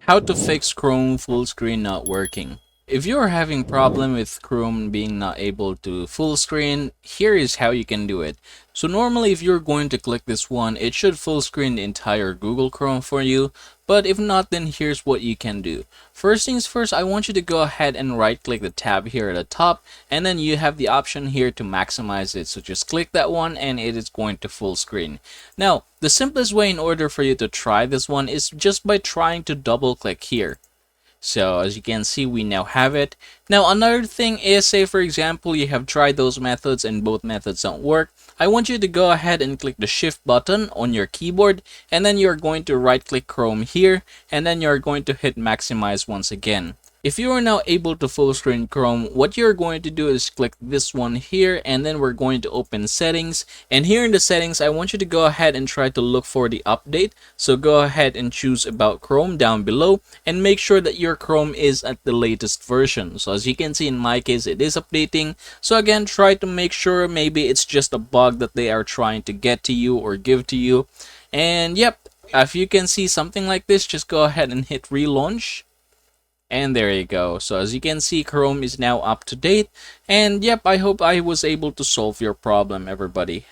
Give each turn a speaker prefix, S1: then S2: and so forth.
S1: How to fix Chrome full screen not working. If you are having problem with Chrome being not able to full screen, here is how you can do it. So normally if you're going to click this one, it should full screen the entire Google Chrome for you, but if not, then here's what you can do. First things first, I want you to go ahead and right click the tab here at the top, and then you have the option here to maximize it. So just click that one and it is going to full screen. Now, the simplest way in order for you to try this one is just by trying to double click here. So as you can see, we now have it. Now another thing is, say for example you have tried those methods and both methods don't work. I want you to go ahead and click the shift button on your keyboard, and then you're going to right click Chrome here, and then you're going to hit maximize once again. If you are now able to full screen Chrome, what you're going to do is click this one here, and then we're going to open settings. And here in the settings, I want you to go ahead and try to look for the update. So go ahead and choose about Chrome down below and make sure that your Chrome is at the latest version. So as you can see, in my case, it is updating. So again, try to make sure maybe it's just a bug that they are trying to get to you or give to you. And yep, if you can see something like this, just go ahead and hit relaunch. And there you go. So as you can see, Chrome is now up to date. And yep, I hope I was able to solve your problem, everybody.